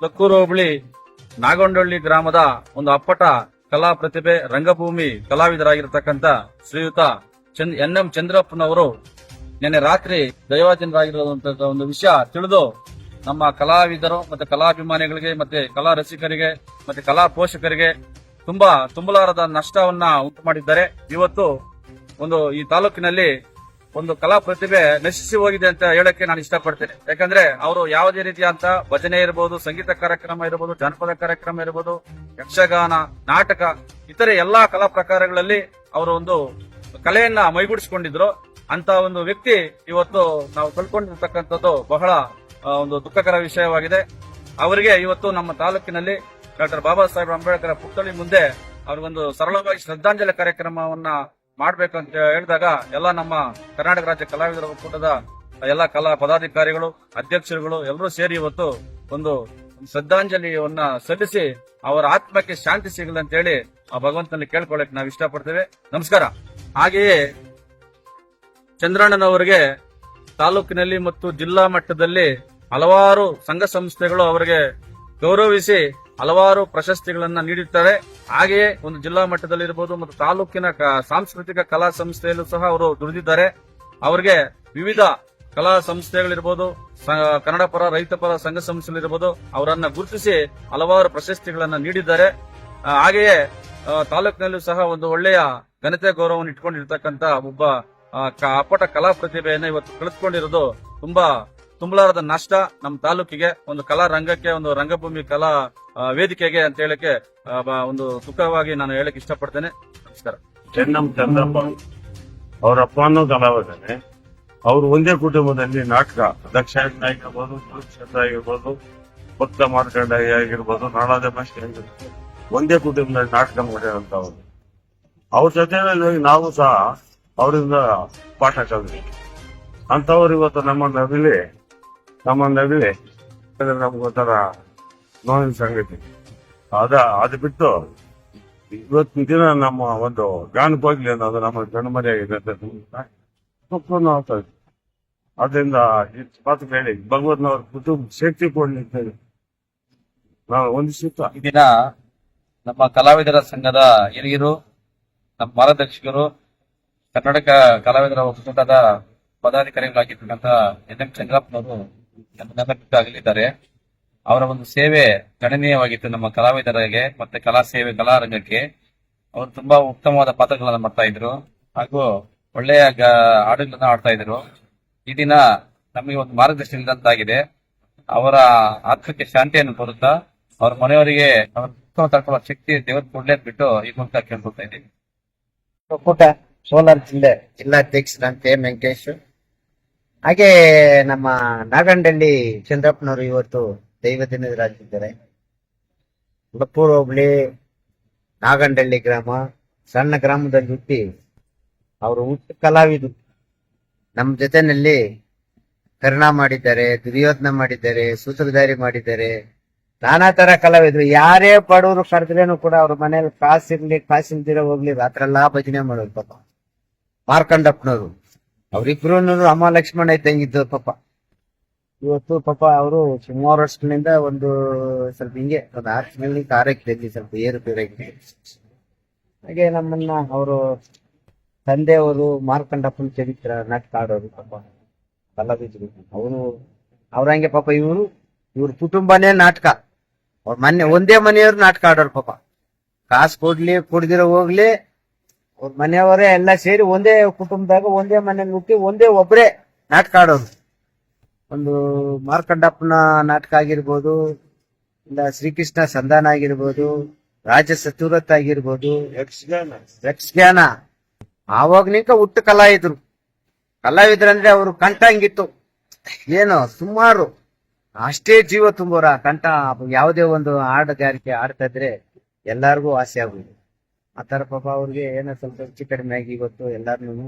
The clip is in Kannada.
ಲಕ್ಕೂರು ಹೋಬಳಿ ನಾಗೊಂಡಳ್ಳಿ ಗ್ರಾಮದ ಒಂದು ಅಪ್ಪಟ ಕಲಾ ಪ್ರತಿಭೆ ರಂಗಭೂಮಿ ಕಲಾವಿದರಾಗಿರ್ತಕ್ಕಂಥ ಶ್ರೀಯುತ ಎನ್.ಎಂ. ಚಂದ್ರಪ್ಪನವರು ನಿನ್ನೆ ರಾತ್ರಿ ದೈವಾಧೀನರಾಗಿರುವಂತಹ ಒಂದು ವಿಷಯ ತಿಳಿದು ನಮ್ಮ ಕಲಾವಿದರು ಮತ್ತೆ ಕಲಾಭಿಮಾನಿಗಳಿಗೆ ಮತ್ತೆ ಕಲಾ ರಸಿಕರಿಗೆ ಮತ್ತೆ ಕಲಾ ಪೋಷಕರಿಗೆ ತುಂಬಲಾರದ ನಷ್ಟವನ್ನ ಉಂಟು ಮಾಡಿದ್ದಾರೆ. ಇವತ್ತು ಈ ತಾಲೂಕಿನಲ್ಲಿ ಒಂದು ಕಲಾ ಪ್ರತಿಭೆ ನಶಿಸಿ ಹೋಗಿದೆ ಅಂತ ಹೇಳಕ್ಕೆ ನಾನು ಇಷ್ಟಪಡ್ತೇನೆ. ಯಾಕಂದ್ರೆ ಅವರು ಯಾವುದೇ ರೀತಿಯಂತ ಭಜನೆ ಇರಬಹುದು, ಸಂಗೀತ ಕಾರ್ಯಕ್ರಮ ಇರಬಹುದು, ಜಾನಪದ ಕಾರ್ಯಕ್ರಮ ಇರಬಹುದು, ಯಕ್ಷಗಾನ, ನಾಟಕ, ಇತರೆ ಎಲ್ಲಾ ಕಲಾ ಪ್ರಕಾರಗಳಲ್ಲಿ ಅವರು ಒಂದು ಕಲೆಯನ್ನ ಮೈಗೂಡಿಸಿಕೊಂಡಿದ್ರು. ಅಂತ ಒಂದು ವ್ಯಕ್ತಿ ಇವತ್ತು ನಾವು ಕಳ್ಕೊಂಡಿರ್ತಕ್ಕಂಥದ್ದು ಬಹಳ ಒಂದು ದುಃಖಕರ ವಿಷಯವಾಗಿದೆ. ಅವರಿಗೆ ಇವತ್ತು ನಮ್ಮ ತಾಲೂಕಿನಲ್ಲಿ ಡಾಕ್ಟರ್ ಬಾಬಾ ಸಾಹೇಬ್ ಅಂಬೇಡ್ಕರ್ ಪುತ್ಥಳಿ ಮುಂದೆ ಅವ್ರಿಗೊಂದು ಸರಳವಾಗಿ ಶ್ರದ್ಧಾಂಜಲಿ ಕಾರ್ಯಕ್ರಮವನ್ನ ಮಾಡ್ಬೇಕಂತ ಹೇಳಿದಾಗ ಎಲ್ಲ ನಮ್ಮ ಕರ್ನಾಟಕ ರಾಜ್ಯ ಕಲಾವಿದರ ಒಕ್ಕೂಟದ ಎಲ್ಲ ಕಲಾ ಪದಾಧಿಕಾರಿಗಳು, ಅಧ್ಯಕ್ಷರುಗಳು ಎಲ್ಲರೂ ಸೇರಿ ಇವತ್ತು ಒಂದು ಶ್ರದ್ಧಾಂಜಲಿಯನ್ನ ಸಲ್ಲಿಸಿ ಅವರ ಆತ್ಮಕ್ಕೆ ಶಾಂತಿ ಸಿಗಲಿ ಅಂತ ಹೇಳಿ ಆ ಭಗವಂತನಲ್ಲಿ ಕೇಳ್ಕೊಳ್ಳಕ್ಕೆ ನಾವು ಇಷ್ಟಪಡ್ತೇವೆ. ನಮಸ್ಕಾರ. ಹಾಗೆಯೇ ಚಂದ್ರಣ್ಣನವರಿಗೆ ತಾಲೂಕಿನಲ್ಲಿ ಮತ್ತು ಜಿಲ್ಲಾ ಮಟ್ಟದಲ್ಲಿ ಹಲವಾರು ಸಂಘ ಸಂಸ್ಥೆಗಳು ಅವರಿಗೆ ಗೌರವಿಸಿ ಹಲವಾರು ಪ್ರಶಸ್ತಿಗಳನ್ನ ನೀಡುತ್ತಾರೆ. ಹಾಗೆಯೇ ಒಂದು ಜಿಲ್ಲಾ ಮಟ್ಟದಲ್ಲಿ ಇರಬಹುದು ಮತ್ತು ತಾಲೂಕಿನ ಸಾಂಸ್ಕೃತಿಕ ಕಲಾ ಸಂಸ್ಥೆಯಲ್ಲೂ ಸಹ ಅವರು ದುಡಿದಿದ್ದಾರೆ. ಅವರಿಗೆ ವಿವಿಧ ಕಲಾ ಸಂಸ್ಥೆಗಳಿರ್ಬೋದು, ಕನ್ನಡ ಪರ ರೈತ ಪರ ಸಂಘ ಸಂಸ್ಥೆಗಳಿರ್ಬೋದು, ಅವರನ್ನ ಗುರುತಿಸಿ ಹಲವಾರು ಪ್ರಶಸ್ತಿಗಳನ್ನ ನೀಡಿದ್ದಾರೆ. ಹಾಗೆಯೇ ತಾಲೂಕಿನಲ್ಲೂ ಸಹ ಒಂದು ಒಳ್ಳೆಯ ಘನತೆ ಗೌರವವನ್ನು ಇಟ್ಕೊಂಡಿರ್ತಕ್ಕಂಥ ಒಬ್ಬ ಅಪ್ಪಟ ಕಲಾ ಪ್ರತಿಭೆಯನ್ನ ಇವತ್ತು ಕಳೆದುಕೊಂಡಿರೋದು ತುಂಬಲಾರದ ನಷ್ಟ ನಮ್ಮ ತಾಲೂಕಿಗೆ, ಒಂದು ಕಲಾ ರಂಗಕ್ಕೆ, ಒಂದು ರಂಗಭೂಮಿ ಕಲಾ ವೇದಿಕೆಗೆ ಅಂತ ಹೇಳಕ್ಕೆ ಒಂದು ದುಃಖವಾಗಿ ನಾನು ಹೇಳಕ್ ಇಷ್ಟಪಡ್ತೇನೆ. ನಮಸ್ಕಾರ. ಎನ್.ಎಂ. ಚಂದ್ರಪ್ಪ ಅವರ ಅಪ್ಪನೂ ಕಲಾವಿದನೆ. ಅವರು ಒಂದೇ ಕುಟುಂಬದಲ್ಲಿ ನಾಟಕ ದಕ್ಷಿಣ ಆಗಿರ್ಬೋದು, ಕುರುಕ್ಷೇತ್ರ ಆಗಿರ್ಬೋದು, ಭಕ್ತ ಮಾರ್ಕಂಡ ಆಗಿರ್ಬೋದು, ನಾಳಾದ ಭಾಷೆ ಆಗಿರ್ಬೋದು, ಒಂದೇ ಕುಟುಂಬದಲ್ಲಿ ನಾಟಕ ಮಾಡಿರುವಂತವ್ರು. ಅವ್ರ ಜೊತೆಯಲ್ಲಿ ನಾವು ಸಹ ಅವರಿಂದ ಪಾಠ ಕಲಿದ್ವಿ. ಅಂತವ್ರು ಇವತ್ತು ನಮ್ಮ ನವಿಲೆ ನಮ್ಗೊಂಥರ ನೋವಿನ ಸಂಗತಿ. ಅದು ಬಿಟ್ಟು ಇವತ್ತಿನ ದಿನ ನಮ್ಮ ಒಂದು ಗಾನಕ್ಕೆ ಹೋಗ್ಲಿ ಅನ್ನೋದು ನಮ್ಮ ಕಣ್ಮರೆಯಾಗಿದೆ ಅಂತ ಆಗ್ತಾ ಇದೆ. ಅದರಿಂದ ಮಾತು ಹೇಳಿ ಭಗವಂತನವ್ರ ಕುಟುಂಬ ಶಕ್ತಿ ಕೊಡ್ಲಿ ಅಂತ ಹೇಳಿ ನಾವು ಒಂದಿಸುತ್ತ ಈ ದಿನ ನಮ್ಮ ಕಲಾವಿದರ ಸಂಘದ ಹಿರಿಯರು, ನಮ್ಮ ಮಾರ್ಗದರ್ಶಕರು, ಕರ್ನಾಟಕ ಕಲಾವಿದರ ಒಕ್ಕೂಟದ ಪದಾಧಿಕಾರಿಗಳಾಗಿರ್ತಕ್ಕಂಥ ಎನ್.ಎಂ. ಚಂದ್ರಪ್ಪನವರು ಆಗಲಿದ್ದಾರೆ. ಅವರ ಒಂದು ಸೇವೆ ಗಣನೀಯವಾಗಿತ್ತು ನಮ್ಮ ಕಲಾವಿದರಿಗೆ ಮತ್ತೆ ಕಲಾ ರಂಗಕ್ಕೆ. ಅವರು ತುಂಬಾ ಉತ್ತಮವಾದ ಪಾತ್ರಗಳನ್ನ ಮಾಡ್ತಾ ಇದ್ರು ಹಾಗೂ ಒಳ್ಳೆಯ ಹಾಡುಗಳನ್ನ ಆಡ್ತಾ ಇದ್ರು. ಈ ದಿನ ನಮಗೆ ಒಂದು ಮಾರ್ಗದರ್ಶನ ಇಲ್ಲದಂತಾಗಿದೆ. ಅವರ ಆತ್ಮಕ್ಕೆ ಶಾಂತಿಯನ್ನು ಕೋರುತ್ತಾ ಅವರ ಮನೆಯವರಿಗೆ ಅವರ ದುಃಖ ತಡ್ಕೊಳ್ಳೋ ಶಕ್ತಿ ದೇವರ ಕೊಡ್ಲೇ ಬಿಟ್ಟು ಈ ಮೂಲಕ ಕೇಳ್ಕೊಳ್ತಾ ಇದ್ದೀವಿ. ಒಕ್ಕೂಟ ಸೋಲಾರ್ ಜಿಲ್ಲಾಧ್ಯಕ್ಷರಂತೆ ವೆಂಕಟೇಶ್. ಹಾಗೆ ನಮ್ಮ ನಾಗಂಡಳ್ಳಿ ಚಂದ್ರಪ್ಪನವರು ಇವತ್ತು ದೈವದಿನರಾಗಿದ್ದಾರೆ. ಲಕ್ಕೂರು ಹೋಬಳಿ ನಾಗಂಡಳ್ಳಿ ಗ್ರಾಮ, ಸಣ್ಣ ಗ್ರಾಮದಲ್ಲಿ ಹುಟ್ಟಿ ಅವರು ಹುಟ್ಟು ಕಲಾವಿದರು. ನಮ್ಮ ಜೊತೆನಲ್ಲಿ ಕರ್ಣ ಮಾಡಿದ್ದಾರೆ, ದುರ್ಯೋಧನ ಮಾಡಿದ್ದಾರೆ, ಸೂತ್ರಧಾರಿ ಮಾಡಿದ್ದಾರೆ, ನಾನಾ ತರ ಕಲಾವಿದ್ರು. ಯಾರೇ ಬಡವರು ಕರೆದ್ರೇನು ಕೂಡ ಅವ್ರ ಮನೇಲಿ ಕಾಸಿರ್ಲಿ ಕಾಸಿಲ್ದಿರ ಹೋಗ್ಲಿ ರಾತ್ರೆಲ್ಲಾ ಭಜನೆ ಮಾಡೋರು ಪಾಪ. ಮಾರ್ಕಂಡಪ್ಪನವರು ಅವ್ರಿಬ್ರು ಅಮ್ಮ ಲಕ್ಷ್ಮಣ ಇದ್ದಂಗಿದ್ದು ಪಾಪ. ಇವತ್ತು ಪಾಪ ಅವರು ಸುಮಾರು ವರ್ಷಗಳಿಂದ ಒಂದು ಸ್ವಲ್ಪ ಹಿಂಗೆ ಒಂದು 6 ತಿಂಗಳಿಂದ ಆರೋಗ್ಯದಲ್ಲಿ ಸ್ವಲ್ಪ ಏರುಪೇರಾಗಿದೆ. ಹಾಗೆ ನಮ್ಮನ್ನ ಅವರು ತಂದೆಯವರು ಮಾರ್ಕಂಡಪ್ಪನ ಚರಿತ್ರ ನಾಟಕ ಆಡೋರು ಪಾಪ ಕಲಾವಿದ್ರು. ಅವ್ರಂಗೆ ಪಾಪ ಇವ್ರ ಕುಟುಂಬನೇ ನಾಟಕ. ಅವ್ರ ಒಂದೇ ಮನೆಯವ್ರು ನಾಟಕ ಆಡೋರು ಪಾಪ. ಕಾಸು ಕೊಡ್ಲಿ ಕೊಡ್ದಿರೋ ಹೋಗ್ಲಿ, ಅವ್ರ ಮನೆಯವರೇ ಎಲ್ಲ ಸೇರಿ ಒಂದೇ ಕುಟುಂಬದಾಗ ಒಂದೇ ಮನೇಲಿ ಹುಟ್ಟಿ ಒಬ್ಬರೇ ನಾಟಕ ಆಡೋರು. ಒಂದು ಮಾರ್ಕಂಡಪ್ಪನ ನಾಟಕ ಆಗಿರ್ಬೋದು, ಇಲ್ಲ ಶ್ರೀಕೃಷ್ಣ ಸಂಧಾನ ಆಗಿರ್ಬೋದು, ರಾಜ ಸತುರತ್ ಆಗಿರ್ಬೋದು, ಯಕ್ಷಗಾನ, ಆವಾಗ ನಿಂಕ ಹುಟ್ಟು ಕಲಾವಿದ್ರಂದ್ರೆ ಅವರು ಕಂಠ ಹಂಗಿತ್ತು. ಏನು ಸುಮಾರು ಅಷ್ಟೇ ಜೀವ ತುಂಬೋರ ಕಂಠ. ಯಾವುದೇ ಒಂದು ಹಾಡುಗಾರಿಕೆ ಆಡ್ತಾ ಇದ್ರೆ ಎಲ್ಲಾರ್ಗು ಆಸೆ ಆಗುದು. ಆ ತರ ಪಾಪ ಅವ್ರಿಗೆ ಏನೋ ಸ್ವಲ್ಪ ಹೆಚ್ಚು ಕಡಿಮೆ ಆಗಿ ಇವತ್ತು ಎಲ್ಲಾರ್ನು